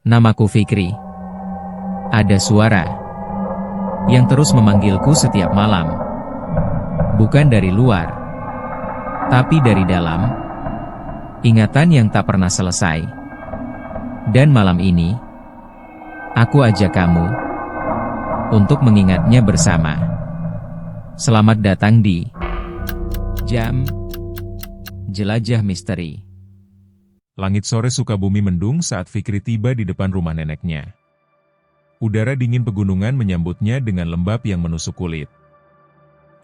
Namaku Fikri. Ada suara yang terus memanggilku setiap malam. Bukan dari luar, tapi dari dalam. Ingatan yang tak pernah selesai. Dan malam ini, aku ajak kamu untuk mengingatnya bersama. Selamat datang di Jam Jelajah Misteri. Langit sore Sukabumi mendung saat Fikri tiba di depan rumah neneknya. Udara dingin pegunungan menyambutnya dengan lembab yang menusuk kulit.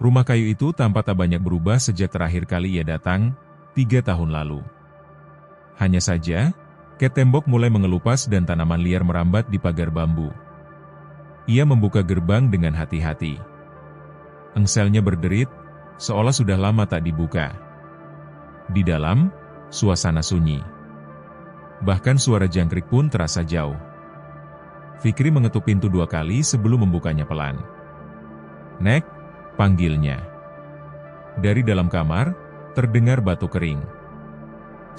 Rumah kayu itu tampak tak banyak berubah sejak terakhir kali ia datang, 3 tahun lalu. Hanya saja, ket tembok mulai mengelupas dan tanaman liar merambat di pagar bambu. Ia membuka gerbang dengan hati-hati. Engselnya berderit, seolah sudah lama tak dibuka. Di dalam, suasana sunyi. Bahkan suara jangkrik pun terasa jauh. Fikri mengetuk pintu 2 kali sebelum membukanya pelan. "Nek," panggilnya. Dari dalam kamar, terdengar batuk kering.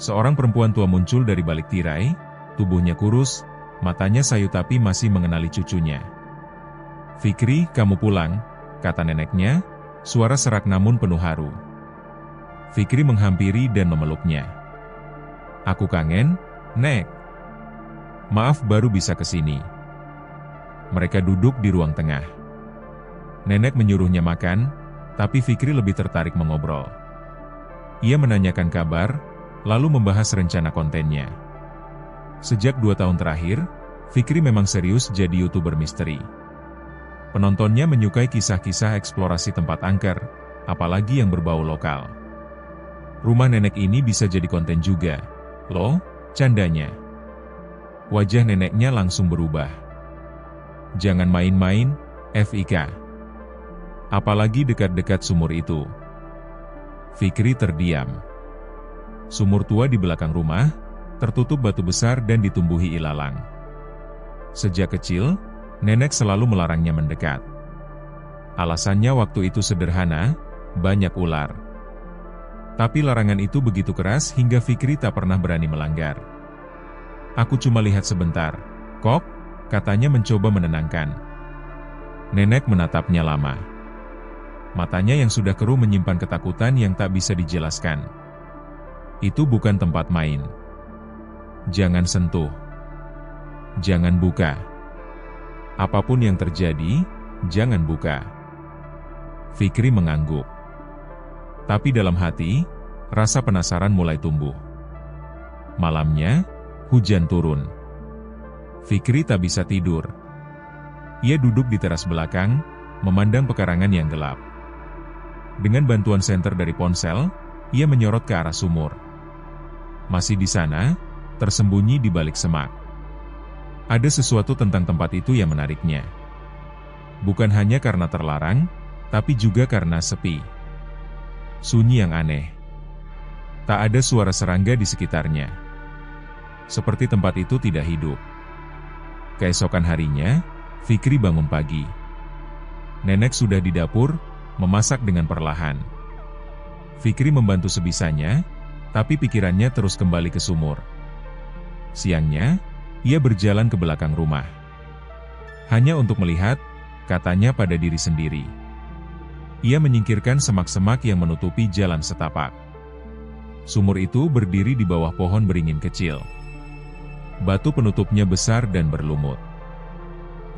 Seorang perempuan tua muncul dari balik tirai, tubuhnya kurus, matanya sayu tapi masih mengenali cucunya. "Fikri, kamu pulang," kata neneknya, suara serak namun penuh haru. Fikri menghampiri dan memeluknya. "Aku kangen, Nek. Maaf baru bisa ke sini." Mereka duduk di ruang tengah. Nenek menyuruhnya makan, tapi Fikri lebih tertarik mengobrol. Ia menanyakan kabar, lalu membahas rencana kontennya. Sejak 2 tahun terakhir, Fikri memang serius jadi YouTuber misteri. Penontonnya menyukai kisah-kisah eksplorasi tempat angker, apalagi yang berbau lokal. Rumah nenek ini bisa jadi konten juga, loh, candanya. Wajah neneknya langsung berubah. "Jangan main-main, Fik. Apalagi dekat-dekat sumur itu." Fikri terdiam. Sumur tua di belakang rumah, tertutup batu besar dan ditumbuhi ilalang. Sejak kecil, nenek selalu melarangnya mendekat. Alasannya waktu itu sederhana, banyak ular. Tapi larangan itu begitu keras hingga Fikri tak pernah berani melanggar. "Aku cuma lihat sebentar, kok," katanya mencoba menenangkan. Nenek menatapnya lama. Matanya yang sudah keruh menyimpan ketakutan yang tak bisa dijelaskan. "Itu bukan tempat main. Jangan sentuh. Jangan buka. Apapun yang terjadi, jangan buka." Fikri mengangguk. Tapi dalam hati, rasa penasaran mulai tumbuh. Malamnya, hujan turun. Fikri tak bisa tidur. Ia duduk di teras belakang, memandang pekarangan yang gelap. Dengan bantuan senter dari ponsel, ia menyorot ke arah sumur. Masih di sana, tersembunyi di balik semak. Ada sesuatu tentang tempat itu yang menariknya. Bukan hanya karena terlarang, tapi juga karena sepi. Sunyi yang aneh. Tak ada suara serangga di sekitarnya. Seperti tempat itu tidak hidup. Keesokan harinya, Fikri bangun pagi. Nenek sudah di dapur, memasak dengan perlahan. Fikri membantu sebisanya, tapi pikirannya terus kembali ke sumur. Siangnya, ia berjalan ke belakang rumah. Hanya untuk melihat, katanya pada diri sendiri. Ia menyingkirkan semak-semak yang menutupi jalan setapak. Sumur itu berdiri di bawah pohon beringin kecil. Batu penutupnya besar dan berlumut.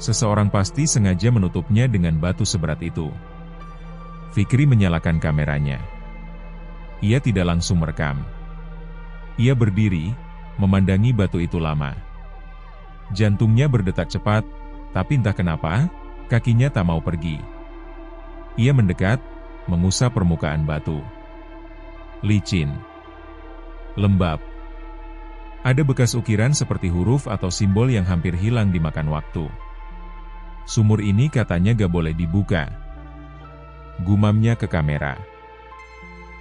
Seseorang pasti sengaja menutupnya dengan batu seberat itu. Fikri menyalakan kameranya. Ia tidak langsung merekam. Ia berdiri, memandangi batu itu lama. Jantungnya berdetak cepat, tapi entah kenapa, kakinya tak mau pergi. Ia mendekat, mengusap permukaan batu. Licin. Lembab. Ada bekas ukiran seperti huruf atau simbol yang hampir hilang dimakan waktu. Sumur ini katanya gak boleh dibuka. Gumamnya ke kamera.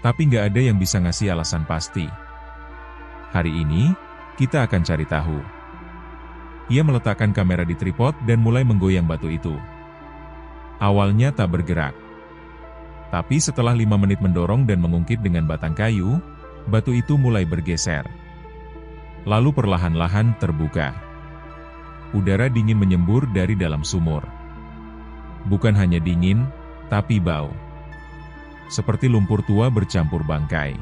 Tapi gak ada yang bisa ngasih alasan pasti. Hari ini, kita akan cari tahu. Ia meletakkan kamera di tripod dan mulai menggoyang batu itu. Awalnya tak bergerak. Tapi setelah 5 menit mendorong dan mengungkit dengan batang kayu, batu itu mulai bergeser. Lalu perlahan-lahan terbuka. Udara dingin menyembur dari dalam sumur. Bukan hanya dingin, tapi bau. Seperti lumpur tua bercampur bangkai.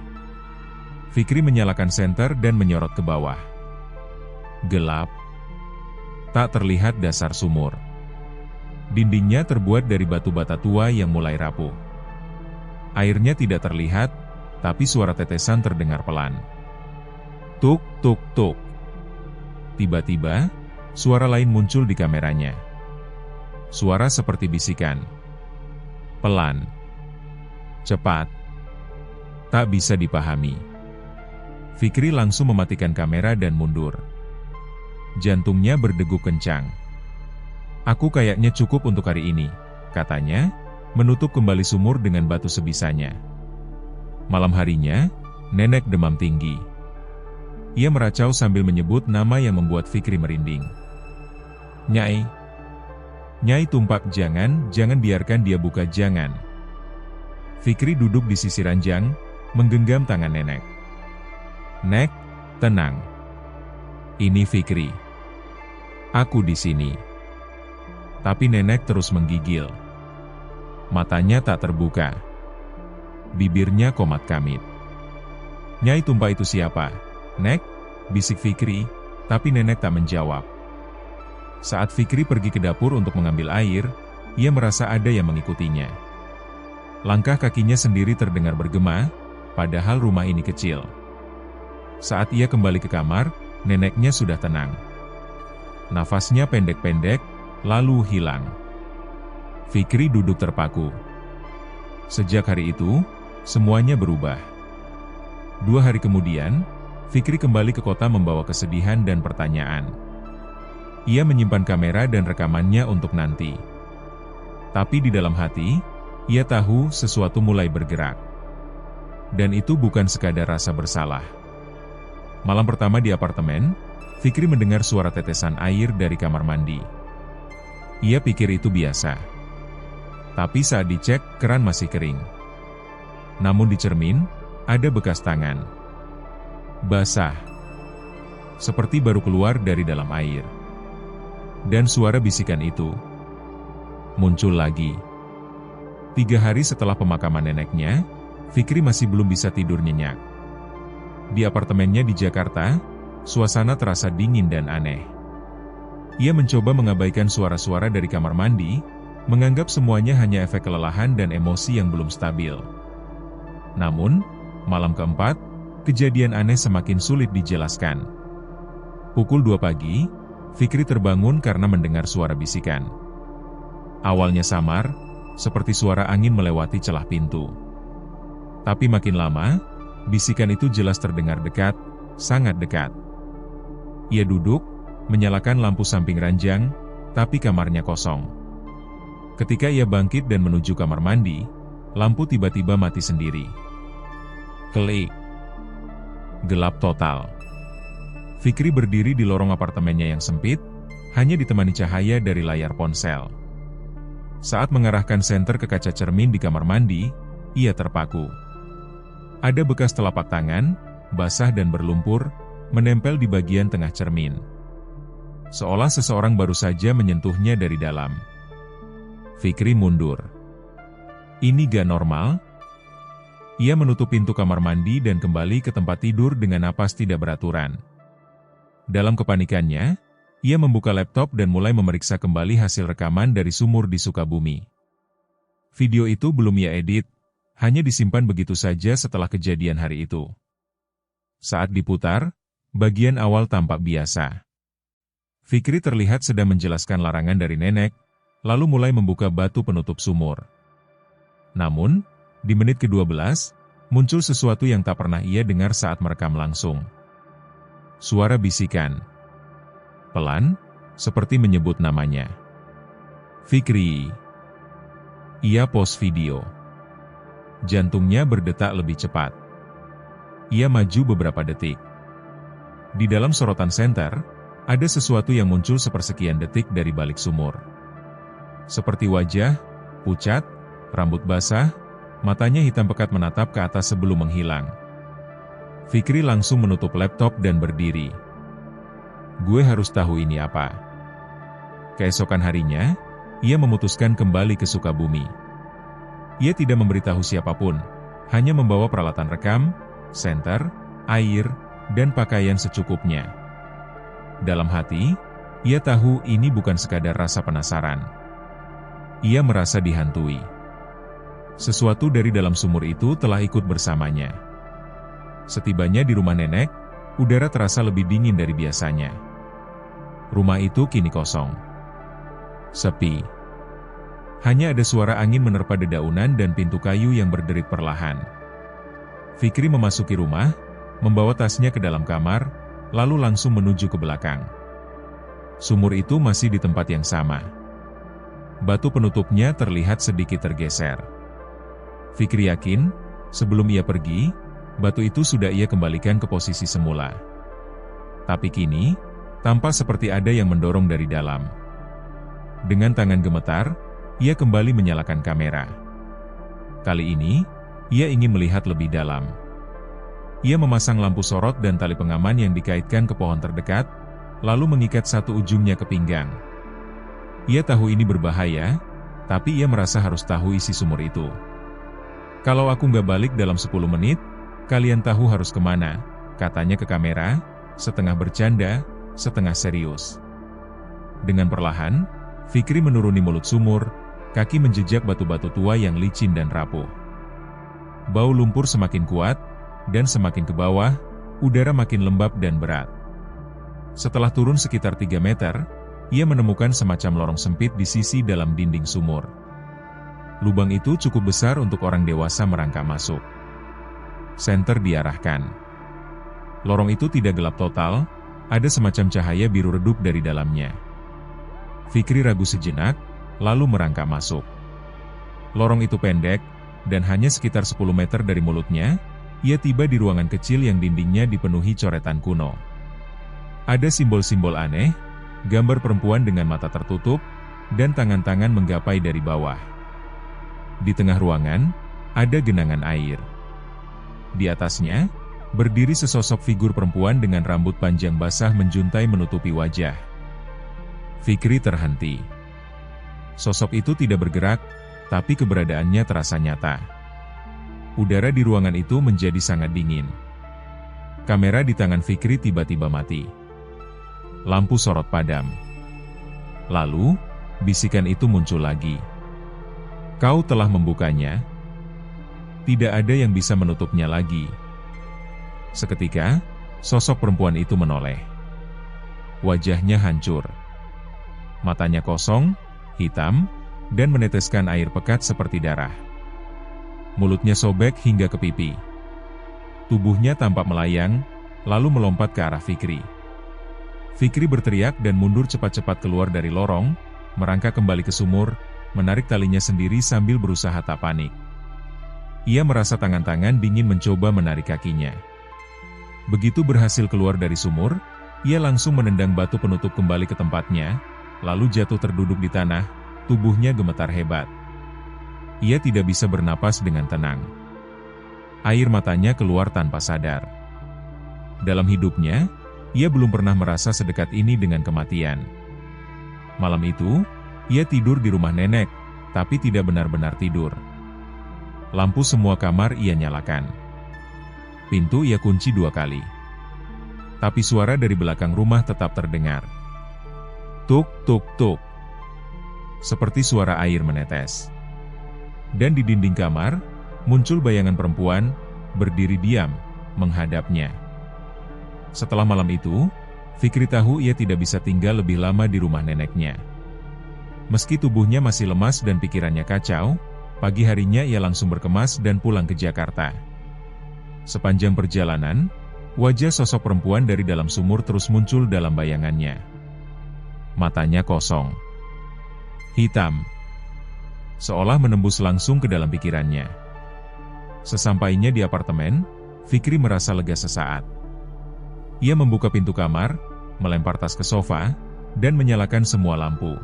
Fikri menyalakan senter dan menyorot ke bawah. Gelap. Tak terlihat dasar sumur. Dindingnya terbuat dari batu bata tua yang mulai rapuh. Airnya tidak terlihat, tapi suara tetesan terdengar pelan. Tuk, tuk, tuk. Tiba-tiba, suara lain muncul di kameranya. Suara seperti bisikan. Pelan. Cepat. Tak bisa dipahami. Fikri langsung mematikan kamera dan mundur. Jantungnya berdegup kencang. Aku kayaknya cukup untuk hari ini, katanya, menutup kembali sumur dengan batu sebisanya. Malam harinya, Nenek demam tinggi. Ia meracau sambil menyebut nama yang membuat Fikri merinding. Nyai. Nyai Tumpak, jangan biarkan dia buka, jangan. Fikri duduk di sisi ranjang, menggenggam tangan Nenek. Nek, tenang. Ini Fikri. Aku di sini. Tapi Nenek terus menggigil. Matanya tak terbuka. Bibirnya komat-kamit. Nyai Tumpak itu siapa? Nek, bisik Fikri, tapi Nenek tak menjawab. Saat Fikri pergi ke dapur untuk mengambil air, ia merasa ada yang mengikutinya. Langkah kakinya sendiri terdengar bergema, padahal rumah ini kecil. Saat ia kembali ke kamar, Neneknya sudah tenang. Nafasnya pendek-pendek, lalu hilang. Fikri duduk terpaku. Sejak hari itu, semuanya berubah. 2 hari kemudian, Fikri kembali ke kota membawa kesedihan dan pertanyaan. Ia menyimpan kamera dan rekamannya untuk nanti. Tapi di dalam hati, ia tahu sesuatu mulai bergerak. Dan itu bukan sekadar rasa bersalah. Malam pertama di apartemen, Fikri mendengar suara tetesan air dari kamar mandi. Ia pikir itu biasa. Tapi saat dicek, keran masih kering. Namun di cermin, ada bekas tangan. Basah. Seperti baru keluar dari dalam air. Dan suara bisikan itu muncul lagi. 3 hari setelah pemakaman neneknya, Fikri masih belum bisa tidur nyenyak. Di apartemennya di Jakarta, suasana terasa dingin dan aneh. Ia mencoba mengabaikan suara-suara dari kamar mandi, menganggap semuanya hanya efek kelelahan dan emosi yang belum stabil. Namun, malam keempat, kejadian aneh semakin sulit dijelaskan. Pukul 2 pagi, Fikri terbangun karena mendengar suara bisikan. Awalnya samar, seperti suara angin melewati celah pintu. Tapi makin lama, bisikan itu jelas terdengar dekat, sangat dekat. Ia duduk, menyalakan lampu samping ranjang, tapi kamarnya kosong. Ketika ia bangkit dan menuju kamar mandi, lampu tiba-tiba mati sendiri. Klik. Gelap total. Fikri berdiri di lorong apartemennya yang sempit, hanya ditemani cahaya dari layar ponsel. Saat mengarahkan senter ke kaca cermin di kamar mandi, ia terpaku. Ada bekas telapak tangan, basah dan berlumpur, menempel di bagian tengah cermin. Seolah seseorang baru saja menyentuhnya dari dalam. Fikri mundur. Ini gak normal? Ia menutup pintu kamar mandi dan kembali ke tempat tidur dengan napas tidak beraturan. Dalam kepanikannya, ia membuka laptop dan mulai memeriksa kembali hasil rekaman dari sumur di Sukabumi. Video itu belum ia edit, hanya disimpan begitu saja setelah kejadian hari itu. Saat diputar, bagian awal tampak biasa. Fikri terlihat sedang menjelaskan larangan dari nenek, lalu mulai membuka batu penutup sumur. Namun, di menit ke-12, muncul sesuatu yang tak pernah ia dengar saat merekam langsung. Suara bisikan. Pelan, seperti menyebut namanya. Fikri. Ia pause video. Jantungnya berdetak lebih cepat. Ia maju beberapa detik. Di dalam sorotan senter, ada sesuatu yang muncul sepersekian detik dari balik sumur. Seperti wajah, pucat, rambut basah, matanya hitam pekat menatap ke atas sebelum menghilang. Fikri langsung menutup laptop dan berdiri. Gue harus tahu ini apa. Keesokan harinya, ia memutuskan kembali ke Sukabumi. Ia tidak memberitahu siapapun, hanya membawa peralatan rekam, senter, air, dan pakaian secukupnya. Dalam hati, ia tahu ini bukan sekadar rasa penasaran. Ia merasa dihantui. Sesuatu dari dalam sumur itu telah ikut bersamanya. Setibanya di rumah nenek, udara terasa lebih dingin dari biasanya. Rumah itu kini kosong. Sepi. Hanya ada suara angin menerpa dedaunan dan pintu kayu yang berderit perlahan. Fikri memasuki rumah, membawa tasnya ke dalam kamar, lalu langsung menuju ke belakang. Sumur itu masih di tempat yang sama. Batu penutupnya terlihat sedikit tergeser. Fikri yakin, sebelum ia pergi, batu itu sudah ia kembalikan ke posisi semula. Tapi kini, tampak seperti ada yang mendorong dari dalam. Dengan tangan gemetar, ia kembali menyalakan kamera. Kali ini, ia ingin melihat lebih dalam. Ia memasang lampu sorot dan tali pengaman yang dikaitkan ke pohon terdekat, lalu mengikat satu ujungnya ke pinggang. Ia tahu ini berbahaya, tapi ia merasa harus tahu isi sumur itu. "Kalau aku nggak balik dalam 10 menit, kalian tahu harus kemana," katanya ke kamera, setengah bercanda, setengah serius. Dengan perlahan, Fikri menuruni mulut sumur, kaki menjejak batu-batu tua yang licin dan rapuh. Bau lumpur semakin kuat, dan semakin ke bawah, udara makin lembab dan berat. Setelah turun sekitar 3 meter, ia menemukan semacam lorong sempit di sisi dalam dinding sumur. Lubang itu cukup besar untuk orang dewasa merangkak masuk. Senter diarahkan. Lorong itu tidak gelap total, ada semacam cahaya biru redup dari dalamnya. Fikri ragu sejenak, lalu merangkak masuk. Lorong itu pendek, dan hanya sekitar 10 meter dari mulutnya, ia tiba di ruangan kecil yang dindingnya dipenuhi coretan kuno. Ada simbol-simbol aneh, gambar perempuan dengan mata tertutup, dan tangan-tangan menggapai dari bawah. Di tengah ruangan, ada genangan air. Di atasnya, berdiri sesosok figur perempuan dengan rambut panjang basah menjuntai menutupi wajah. Fikri terhenti. Sosok itu tidak bergerak, tapi keberadaannya terasa nyata. Udara di ruangan itu menjadi sangat dingin. Kamera di tangan Fikri tiba-tiba mati. Lampu sorot padam. Lalu, bisikan itu muncul lagi. "Kau telah membukanya. Tidak ada yang bisa menutupnya lagi." Seketika, sosok perempuan itu menoleh. Wajahnya hancur. Matanya kosong, hitam, dan meneteskan air pekat seperti darah. Mulutnya sobek hingga ke pipi. Tubuhnya tampak melayang, lalu melompat ke arah Fikri. Fikri berteriak dan mundur cepat-cepat keluar dari lorong, merangkak kembali ke sumur, menarik talinya sendiri sambil berusaha tak panik. Ia merasa tangan-tangan dingin mencoba menarik kakinya. Begitu berhasil keluar dari sumur, ia langsung menendang batu penutup kembali ke tempatnya, lalu jatuh terduduk di tanah, tubuhnya gemetar hebat. Ia tidak bisa bernapas dengan tenang. Air matanya keluar tanpa sadar. Dalam hidupnya, ia belum pernah merasa sedekat ini dengan kematian. Malam itu, ia tidur di rumah nenek, tapi tidak benar-benar tidur. Lampu semua kamar ia nyalakan. Pintu ia kunci 2 kali. Tapi suara dari belakang rumah tetap terdengar. Tuk, tuk, tuk. Seperti suara air menetes. Dan di dinding kamar, muncul bayangan perempuan, berdiri diam, menghadapnya. Setelah malam itu, Fikri tahu ia tidak bisa tinggal lebih lama di rumah neneknya. Meski tubuhnya masih lemas dan pikirannya kacau, pagi harinya ia langsung berkemas dan pulang ke Jakarta. Sepanjang perjalanan, wajah sosok perempuan dari dalam sumur terus muncul dalam bayangannya. Matanya kosong, hitam, seolah menembus langsung ke dalam pikirannya. Sesampainya di apartemen, Fikri merasa lega sesaat. Ia membuka pintu kamar, melempar tas ke sofa, dan menyalakan semua lampu.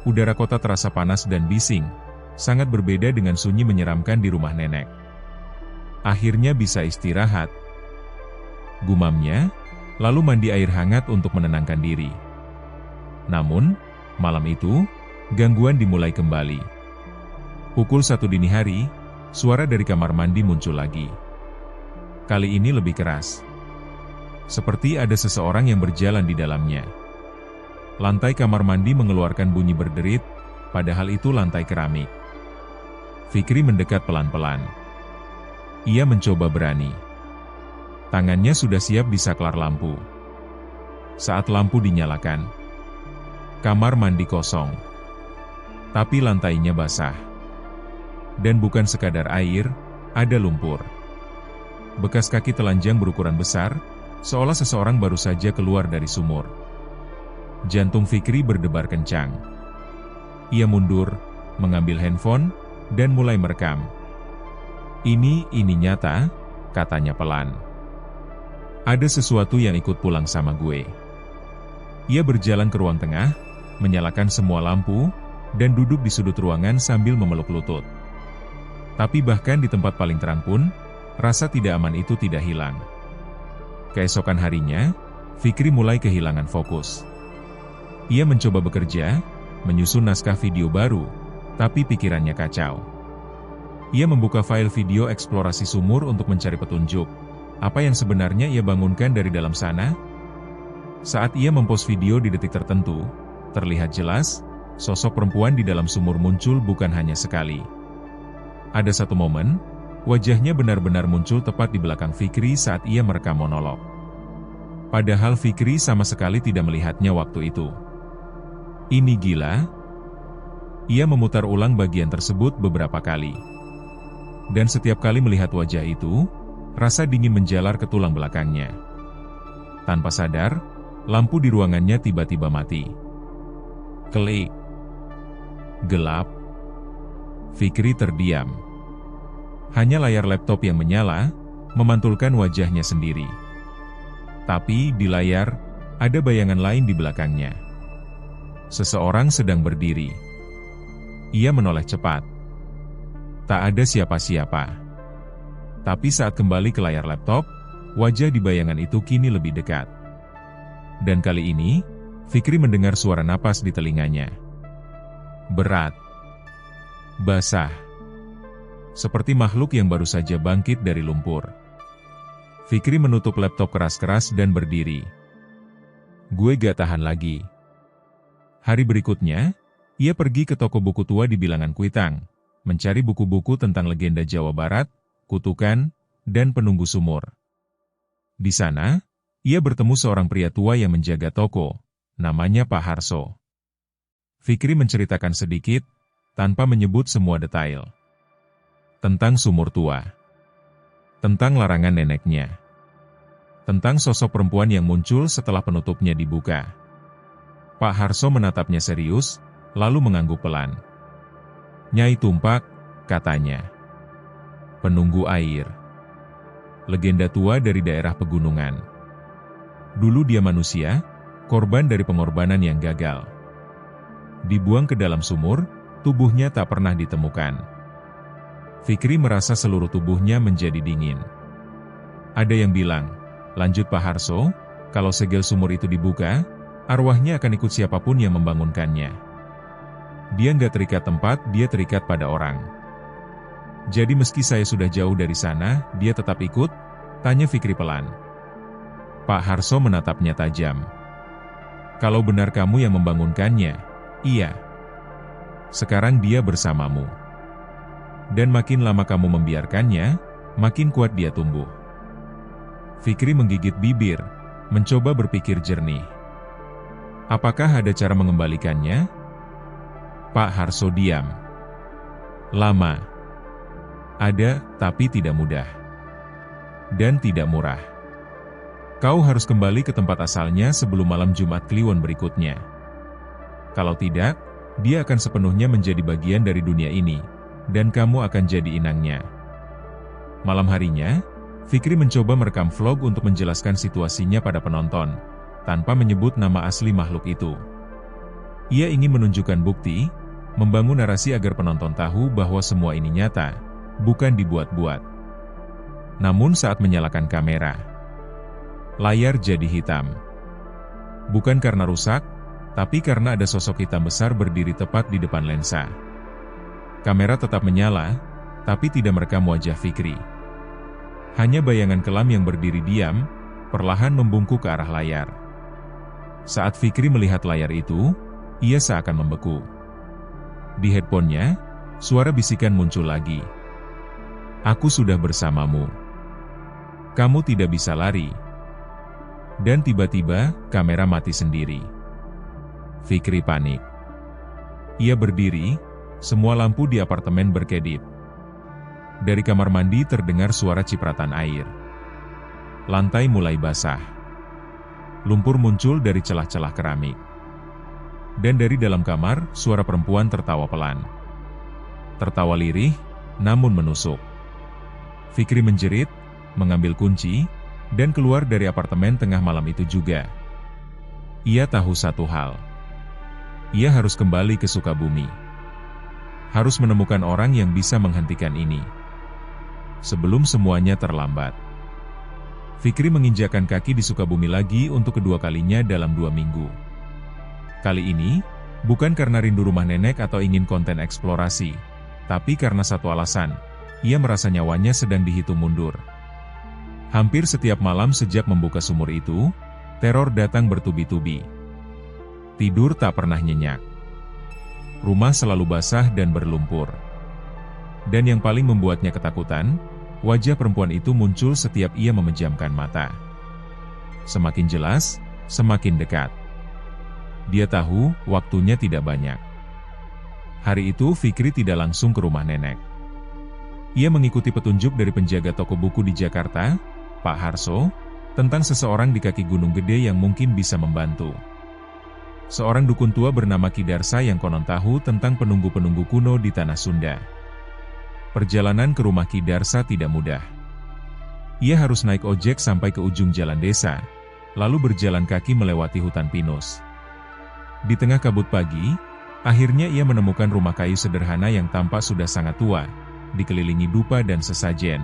Udara kota terasa panas dan bising, sangat berbeda dengan sunyi menyeramkan di rumah nenek. Akhirnya bisa istirahat, gumamnya, lalu mandi air hangat untuk menenangkan diri. Namun, Malam itu, gangguan dimulai kembali. Pukul 1 dini hari, suara dari kamar mandi muncul lagi. Kali ini lebih keras. Seperti ada seseorang yang berjalan di dalamnya. Lantai kamar mandi mengeluarkan bunyi berderit, padahal itu lantai keramik. Fikri mendekat pelan-pelan. Ia mencoba berani. Tangannya sudah siap di saklar lampu. Saat lampu dinyalakan, kamar mandi kosong. Tapi lantainya basah. Dan bukan sekadar air, ada lumpur. Bekas kaki telanjang berukuran besar, seolah seseorang baru saja keluar dari sumur. Jantung Fikri berdebar kencang. Ia mundur, mengambil handphone, dan mulai merekam. Ini nyata, katanya pelan. Ada sesuatu yang ikut pulang sama gue. Ia berjalan ke ruang tengah, menyalakan semua lampu, dan duduk di sudut ruangan sambil memeluk lutut. Tapi bahkan di tempat paling terang pun, rasa tidak aman itu tidak hilang. Keesokan harinya, Fikri mulai kehilangan fokus. Ia mencoba bekerja, menyusun naskah video baru, tapi pikirannya kacau. Ia membuka file video eksplorasi sumur untuk mencari petunjuk. Apa yang sebenarnya ia bangunkan dari dalam sana? Saat ia mempost video di detik tertentu, terlihat jelas, sosok perempuan di dalam sumur muncul bukan hanya sekali. Ada satu momen, wajahnya benar-benar muncul tepat di belakang Fikri saat ia merekam monolog. Padahal Fikri sama sekali tidak melihatnya waktu itu. Ini gila. Ia memutar ulang bagian tersebut beberapa kali. Dan setiap kali melihat wajah itu, rasa dingin menjalar ke tulang belakangnya. Tanpa sadar, lampu di ruangannya tiba-tiba mati. Klik. Gelap. Fikri terdiam. Hanya layar laptop yang menyala, memantulkan wajahnya sendiri. Tapi di layar, ada bayangan lain di belakangnya. Seseorang sedang berdiri. Ia menoleh cepat. Tak ada siapa-siapa. Tapi saat kembali ke layar laptop, wajah di bayangan itu kini lebih dekat. Dan kali ini, Fikri mendengar suara napas di telinganya. Berat. Basah. Seperti makhluk yang baru saja bangkit dari lumpur. Fikri menutup laptop keras-keras dan berdiri. Gue gak tahan lagi. Hari berikutnya, ia pergi ke toko buku tua di bilangan Kuitang, mencari buku-buku tentang legenda Jawa Barat, kutukan, dan penunggu sumur. Di sana, ia bertemu seorang pria tua yang menjaga toko, namanya Pak Harso. Fikri menceritakan sedikit, tanpa menyebut semua detail. Tentang sumur tua. Tentang larangan neneknya. Tentang sosok perempuan yang muncul setelah penutupnya dibuka. Pak Harso menatapnya serius, lalu mengangguk pelan. Nyai Tumpak, katanya. Penunggu air. Legenda tua dari daerah pegunungan. Dulu dia manusia, korban dari pengorbanan yang gagal. Dibuang ke dalam sumur, tubuhnya tak pernah ditemukan. Fikri merasa seluruh tubuhnya menjadi dingin. Ada yang bilang, lanjut Pak Harso, kalau segel sumur itu dibuka, arwahnya akan ikut siapapun yang membangunkannya. Dia nggak terikat tempat, dia terikat pada orang. Jadi meski saya sudah jauh dari sana, dia tetap ikut? Tanya Fikri pelan. Pak Harso menatapnya tajam. Kalau benar kamu yang membangunkannya, iya. Sekarang dia bersamamu. Dan makin lama kamu membiarkannya, makin kuat dia tumbuh. Fikri menggigit bibir, mencoba berpikir jernih. Apakah ada cara mengembalikannya? Pak Harso diam. Lama. Ada, tapi tidak mudah. Dan tidak murah. Kau harus kembali ke tempat asalnya sebelum malam Jumat Kliwon berikutnya. Kalau tidak, dia akan sepenuhnya menjadi bagian dari dunia ini. Dan kamu akan jadi inangnya. Malam harinya, Fikri mencoba merekam vlog untuk menjelaskan situasinya pada penonton, tanpa menyebut nama asli makhluk itu. Ia ingin menunjukkan bukti, membangun narasi agar penonton tahu bahwa semua ini nyata, bukan dibuat-buat. Namun saat menyalakan kamera, layar jadi hitam. Bukan karena rusak, Tapi karena ada sosok hitam besar berdiri tepat di depan lensa. Kamera tetap menyala, tapi tidak merekam wajah Fikri. Hanya bayangan kelam yang berdiri diam, perlahan membungkuk ke arah layar. Saat Fikri melihat layar itu, ia seakan membeku. Di headphone-nya, suara bisikan muncul lagi. "Aku sudah bersamamu. Kamu tidak bisa lari." Dan tiba-tiba, kamera mati sendiri. Fikri panik. Ia berdiri, semua lampu di apartemen berkedip. Dari kamar mandi terdengar suara cipratan air. Lantai mulai basah. Lumpur muncul dari celah-celah keramik. Dan dari dalam kamar, suara perempuan tertawa pelan. Tertawa lirih, namun menusuk. Fikri menjerit, mengambil kunci, dan keluar dari apartemen tengah malam itu juga. Ia tahu satu hal. Ia harus kembali ke Sukabumi. Harus menemukan orang yang bisa menghentikan ini. Sebelum semuanya terlambat. Fikri menginjakkan kaki di Sukabumi lagi untuk kedua kalinya dalam 2 minggu. Kali ini, bukan karena rindu rumah nenek atau ingin konten eksplorasi, tapi karena satu alasan, ia merasa nyawanya sedang dihitung mundur. Hampir setiap malam sejak membuka sumur itu, teror datang bertubi-tubi. Tidur tak pernah nyenyak. Rumah selalu basah dan berlumpur. Dan yang paling membuatnya ketakutan, wajah perempuan itu muncul setiap ia memejamkan mata. Semakin jelas, semakin dekat. Dia tahu, waktunya tidak banyak. Hari itu Fikri tidak langsung ke rumah nenek. Ia mengikuti petunjuk dari penjaga toko buku di Jakarta, Pak Harso, tentang seseorang di kaki gunung gede yang mungkin bisa membantu. Seorang dukun tua bernama Ki Darsa yang konon tahu tentang penunggu-penunggu kuno di tanah Sunda. Perjalanan ke rumah Ki Darsa tidak mudah. Ia harus naik ojek sampai ke ujung jalan desa, lalu berjalan kaki melewati hutan pinus. Di tengah kabut pagi, akhirnya ia menemukan rumah kayu sederhana yang tampak sudah sangat tua, dikelilingi dupa dan sesajen.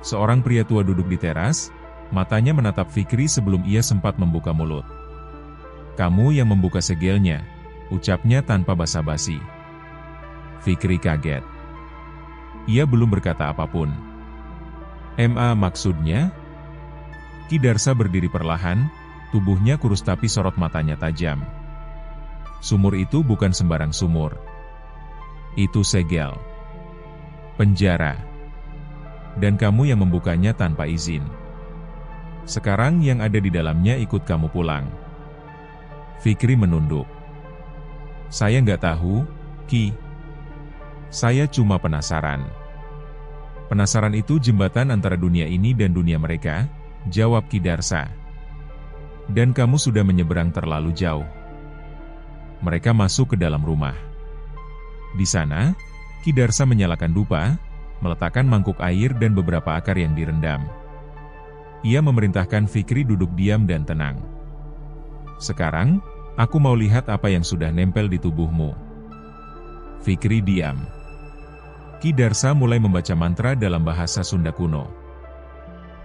Seorang pria tua duduk di teras, matanya menatap Fikri sebelum ia sempat membuka mulut. "Kamu yang membuka segelnya," ucapnya tanpa basa-basi. Fikri kaget. Ia belum berkata apapun. Maksudnya?" Ki Darsa berdiri perlahan, tubuhnya kurus tapi sorot matanya tajam. "Sumur itu bukan sembarang sumur. Itu segel. Penjara. Dan kamu yang membukanya tanpa izin. Sekarang yang ada di dalamnya ikut kamu pulang." Fikri menunduk. "Saya nggak tahu, Ki. Saya cuma penasaran." "Penasaran itu jembatan antara dunia ini dan dunia mereka," jawab Ki Darsa. "Dan kamu sudah menyeberang terlalu jauh." Mereka masuk ke dalam rumah. Di sana, Ki Darsa menyalakan dupa, meletakkan mangkuk air dan beberapa akar yang direndam. Ia memerintahkan Fikri duduk diam dan tenang. "Sekarang, aku mau lihat apa yang sudah nempel di tubuhmu." Fikri diam. Ki Darsa mulai membaca mantra dalam bahasa Sunda kuno.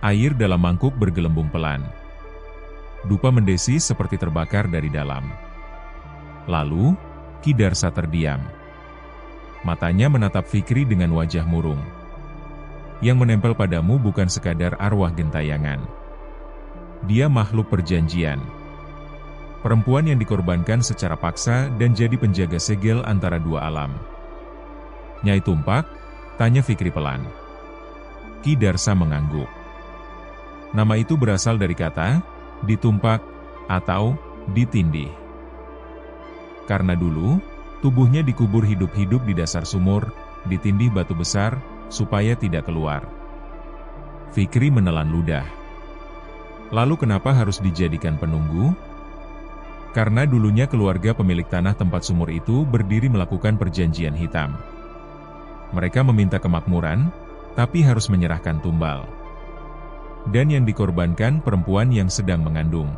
Air dalam mangkuk bergelembung pelan. Dupa mendesi seperti terbakar dari dalam. Lalu, Ki Darsa terdiam. Matanya menatap Fikri dengan wajah murung. "Yang menempel padamu bukan sekadar arwah gentayangan. Dia makhluk perjanjian. Perempuan yang dikorbankan secara paksa dan jadi penjaga segel antara dua alam." "Nyai Tumpak?" tanya Fikri pelan. Ki Darsa mengangguk. Nama itu berasal dari kata, ditumpak, atau ditindih. Karena dulu, tubuhnya dikubur hidup-hidup di dasar sumur, ditindih batu besar, supaya tidak keluar. Fikri menelan ludah. Lalu kenapa harus dijadikan penunggu? Karena dulunya keluarga pemilik tanah tempat sumur itu berdiri melakukan perjanjian hitam. Mereka meminta kemakmuran, tapi harus menyerahkan tumbal. Dan yang dikorbankan perempuan yang sedang mengandung.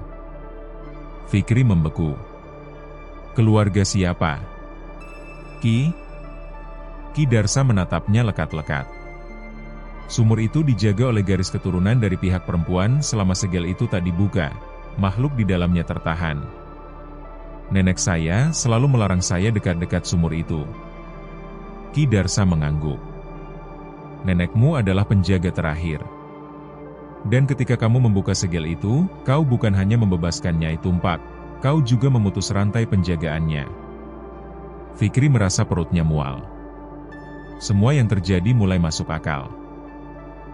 Fikri membeku. "Keluarga siapa?" Ki Darsa menatapnya lekat-lekat. "Sumur itu dijaga oleh garis keturunan dari pihak perempuan selama segel itu tak dibuka, makhluk di dalamnya tertahan. Nenek saya selalu melarang saya dekat-dekat sumur itu. Ki Darsa mengangguk. Nenekmu adalah penjaga terakhir. Dan ketika kamu membuka segel itu, kau bukan hanya membebaskan Nyai Tumpak, kau juga memutus rantai penjagaannya. Fikri merasa perutnya mual. Semua yang terjadi mulai masuk akal.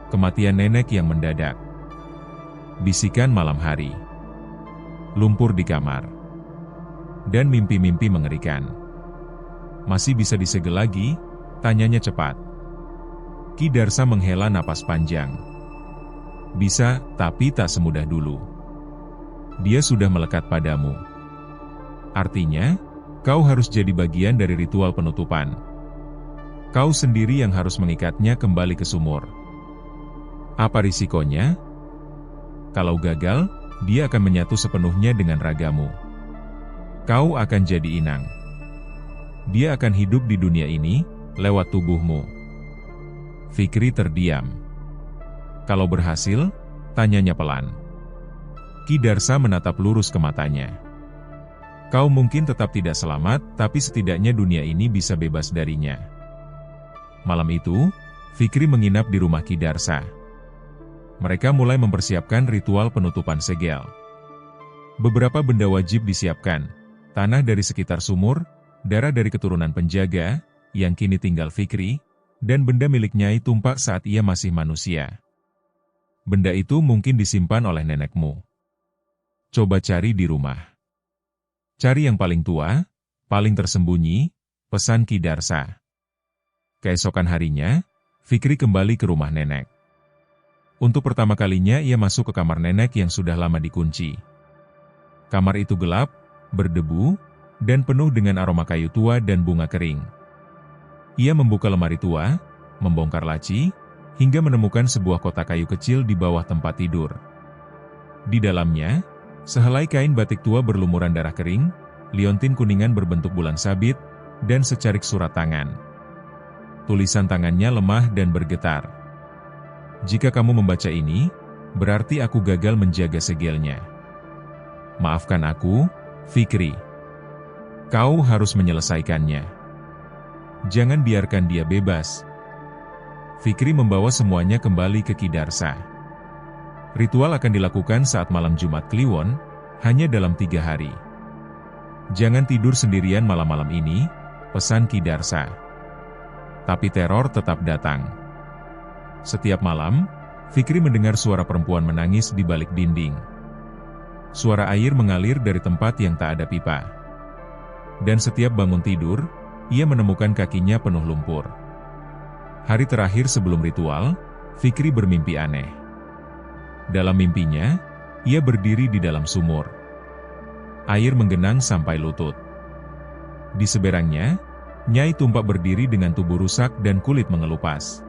Kematian nenek yang mendadak. Bisikan malam hari. Lumpur di kamar. Dan mimpi-mimpi mengerikan. Masih bisa disegel lagi? Tanyanya cepat. Ki Darsa menghela napas panjang. Bisa, tapi tak semudah dulu. Dia sudah melekat padamu. Artinya, kau harus jadi bagian dari ritual penutupan. Kau sendiri yang harus mengikatnya kembali ke sumur. Apa risikonya? Kalau gagal, dia akan menyatu sepenuhnya dengan ragamu. Kau akan jadi inang. Dia akan hidup di dunia ini, lewat tubuhmu. Fikri terdiam. Kalau berhasil, tanyanya pelan. Ki Darsa menatap lurus ke matanya. Kau mungkin tetap tidak selamat, tapi setidaknya dunia ini bisa bebas darinya. Malam itu, Fikri menginap di rumah Ki Darsa. Mereka mulai mempersiapkan ritual penutupan segel. Beberapa benda wajib disiapkan, tanah dari sekitar sumur, darah dari keturunan penjaga, yang kini tinggal Fikri, dan benda milik Nyai Tumpak saat ia masih manusia. Benda itu mungkin disimpan oleh nenekmu. Coba cari di rumah. Cari yang paling tua, paling tersembunyi, pesan Ki Darsa. Keesokan harinya, Fikri kembali ke rumah nenek. Untuk pertama kalinya ia masuk ke kamar nenek yang sudah lama dikunci. Kamar itu gelap, berdebu, dan penuh dengan aroma kayu tua dan bunga kering. Ia membuka lemari tua, membongkar laci, hingga menemukan sebuah kotak kayu kecil di bawah tempat tidur. Di dalamnya, sehelai kain batik tua berlumuran darah kering, liontin kuningan berbentuk bulan sabit, dan secarik surat tangan. Tulisan tangannya lemah dan bergetar. Jika kamu membaca ini, berarti aku gagal menjaga segelnya. Maafkan aku, Fikri. Kau harus menyelesaikannya. Jangan biarkan dia bebas. Fikri membawa semuanya kembali ke Ki Darsa. Ritual akan dilakukan saat malam Jumat Kliwon, hanya dalam 3 hari. Jangan tidur sendirian malam-malam ini, pesan Ki Darsa. Tapi teror tetap datang. Setiap malam, Fikri mendengar suara perempuan menangis di balik dinding. Suara air mengalir dari tempat yang tak ada pipa. Dan setiap bangun tidur, ia menemukan kakinya penuh lumpur. Hari terakhir sebelum ritual, Fikri bermimpi aneh. Dalam mimpinya, ia berdiri di dalam sumur. Air menggenang sampai lutut. Di seberangnya, Nyai Tumpak berdiri dengan tubuh rusak dan kulit mengelupas.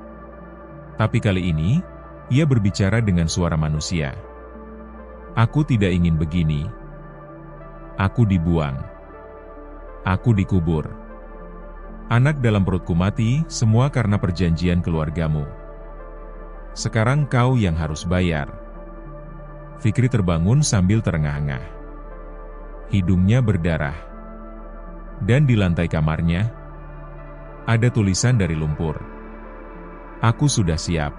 Tapi kali ini, ia berbicara dengan suara manusia. Aku tidak ingin begini. Aku dibuang. Aku dikubur. Anak dalam perutku mati, semua karena perjanjian keluargamu. Sekarang kau yang harus bayar. Fikri terbangun sambil terengah-engah. Hidungnya berdarah. Dan di lantai kamarnya, ada tulisan dari lumpur. Aku sudah siap.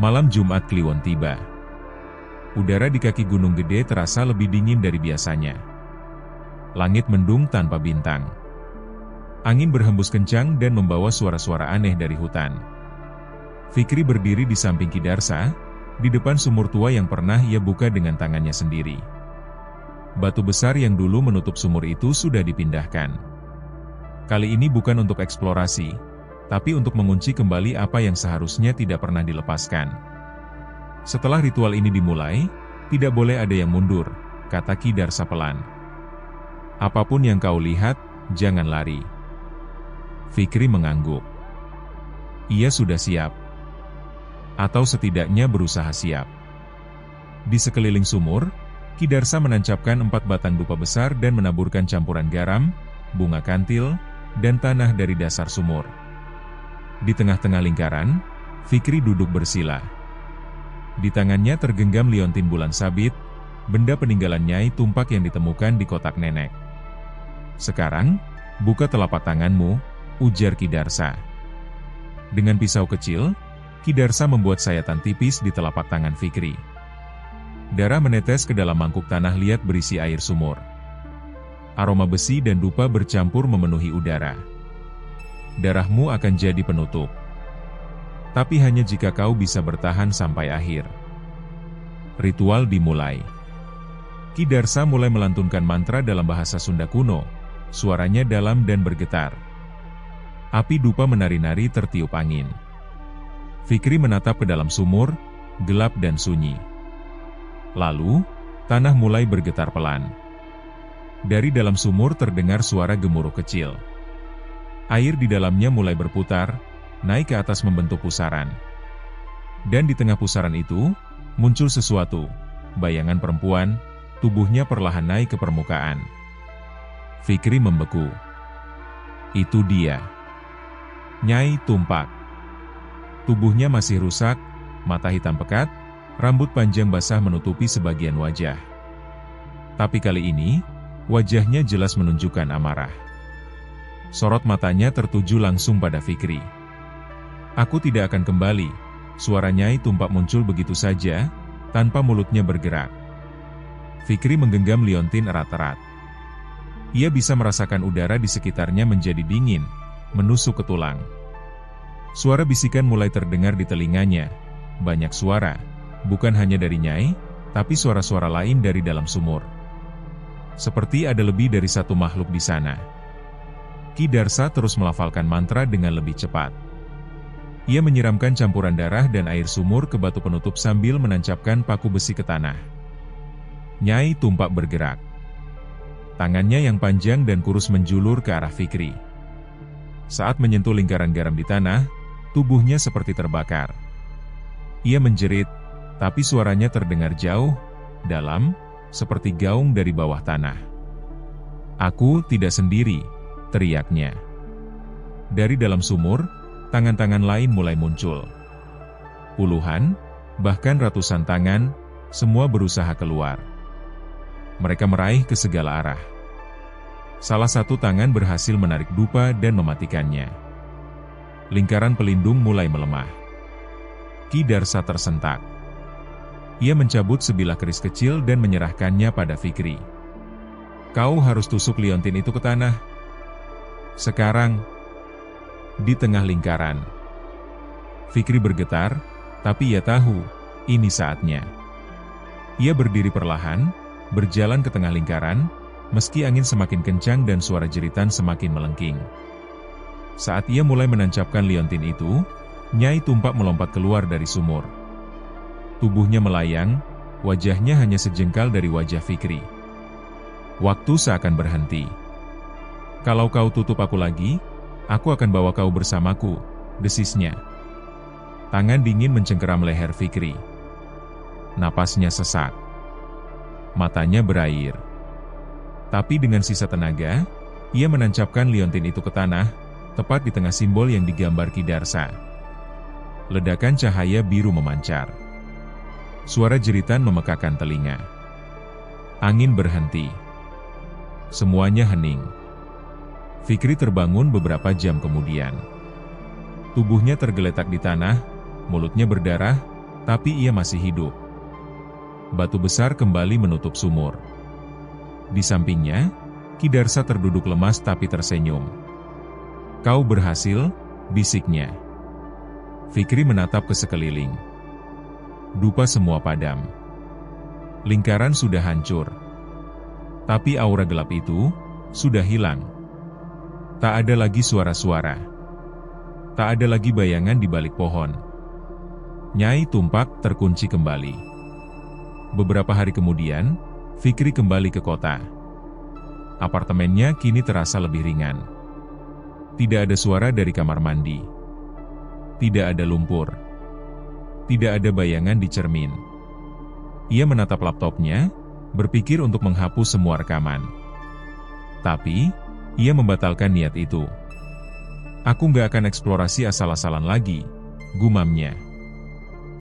Malam Jumat Kliwon tiba. Udara di kaki Gunung Gede terasa lebih dingin dari biasanya. Langit mendung tanpa bintang. Angin berhembus kencang dan membawa suara-suara aneh dari hutan. Fikri berdiri di samping Ki Darsa, di depan sumur tua yang pernah ia buka dengan tangannya sendiri. Batu besar yang dulu menutup sumur itu sudah dipindahkan. Kali ini bukan untuk eksplorasi, tapi untuk mengunci kembali apa yang seharusnya tidak pernah dilepaskan. Setelah ritual ini dimulai, tidak boleh ada yang mundur, kata Ki Darsa pelan. Apapun yang kau lihat, jangan lari. Fikri mengangguk. Ia sudah siap. Atau setidaknya berusaha siap. Di sekeliling sumur, Ki Darsa menancapkan 4 batang dupa besar dan menaburkan campuran garam, bunga kantil, dan tanah dari dasar sumur. Di tengah-tengah lingkaran, Fikri duduk bersila. Di tangannya tergenggam liontin bulan sabit, benda peninggalan Nyai Tumpak yang ditemukan di kotak nenek. Sekarang, buka telapak tanganmu, ujar Ki Darsa. Dengan pisau kecil, Ki Darsa membuat sayatan tipis di telapak tangan Fikri. Darah menetes ke dalam mangkuk tanah liat berisi air sumur. Aroma besi dan dupa bercampur memenuhi udara. Darahmu akan jadi penutup. Tapi hanya jika kau bisa bertahan sampai akhir. Ritual dimulai. Ki Darsa mulai melantunkan mantra dalam bahasa Sunda kuno. Suaranya dalam dan bergetar. Api dupa menari-nari tertiup angin. Fikri menatap ke dalam sumur, gelap dan sunyi. Lalu, tanah mulai bergetar pelan. Dari dalam sumur terdengar suara gemuruh kecil. Air di dalamnya mulai berputar, naik ke atas membentuk pusaran. Dan di tengah pusaran itu, muncul sesuatu, bayangan perempuan, tubuhnya perlahan naik ke permukaan. Fikri membeku. Itu dia. Nyai Tumpak. Tubuhnya masih rusak, mata hitam pekat, rambut panjang basah menutupi sebagian wajah. Tapi kali ini, wajahnya jelas menunjukkan amarah. Sorot matanya tertuju langsung pada Fikri. Aku tidak akan kembali. Suara Nyai Tumpak muncul begitu saja, tanpa mulutnya bergerak. Fikri menggenggam liontin erat-erat. Ia bisa merasakan udara di sekitarnya menjadi dingin, menusuk ke tulang. Suara bisikan mulai terdengar di telinganya. Banyak suara, bukan hanya dari Nyai, tapi suara-suara lain dari dalam sumur. Seperti ada lebih dari satu makhluk di sana. Ki Darsa terus melafalkan mantra dengan lebih cepat. Ia menyiramkan campuran darah dan air sumur ke batu penutup sambil menancapkan paku besi ke tanah. Nyai Tumpak bergerak. Tangannya yang panjang dan kurus menjulur ke arah Fikri. Saat menyentuh lingkaran garam di tanah, tubuhnya seperti terbakar. Ia menjerit, tapi suaranya terdengar jauh, dalam, seperti gaung dari bawah tanah. Aku tidak sendiri, teriaknya. Dari dalam sumur, tangan-tangan lain mulai muncul. Puluhan, bahkan ratusan tangan, semua berusaha keluar. Mereka meraih ke segala arah. Salah satu tangan berhasil menarik dupa dan mematikannya. Lingkaran pelindung mulai melemah. Ki Darsa tersentak. Ia mencabut sebilah keris kecil dan menyerahkannya pada Fikri. Kau harus tusuk liontin itu ke tanah. Sekarang, di tengah lingkaran. Fikri bergetar, tapi ia tahu, ini saatnya. Ia berdiri perlahan, berjalan ke tengah lingkaran, meski angin semakin kencang dan suara jeritan semakin melengking. Saat ia mulai menancapkan liontin itu, Nyai Tumpak melompat keluar dari sumur. Tubuhnya melayang, wajahnya hanya sejengkal dari wajah Fikri. Waktu seakan berhenti. Kalau kau tutup aku lagi, aku akan bawa kau bersamaku, desisnya. Tangan dingin mencengkeram leher Fikri. Napasnya sesak. Matanya berair. Tapi dengan sisa tenaga, ia menancapkan liontin itu ke tanah, tepat di tengah simbol yang digambar Ki Darsa. Ledakan cahaya biru memancar. Suara jeritan memekakan telinga. Angin berhenti. Semuanya hening. Fikri terbangun beberapa jam kemudian. Tubuhnya tergeletak di tanah, mulutnya berdarah, tapi ia masih hidup. Batu besar kembali menutup sumur. Di sampingnya, Ki Darsa terduduk lemas tapi tersenyum. Kau berhasil, bisiknya. Fikri menatap ke sekeliling. Dupa semua padam. Lingkaran sudah hancur. Tapi aura gelap itu, sudah hilang. Tak ada lagi suara-suara. Tak ada lagi bayangan di balik pohon. Nyai Tumpak terkunci kembali. Beberapa hari kemudian, Fikri kembali ke kota. Apartemennya kini terasa lebih ringan. Tidak ada suara dari kamar mandi. Tidak ada lumpur. Tidak ada bayangan di cermin. Ia menatap laptopnya, berpikir untuk menghapus semua rekaman. Tapi, ia membatalkan niat itu. Aku nggak akan eksplorasi asal-asalan lagi, gumamnya.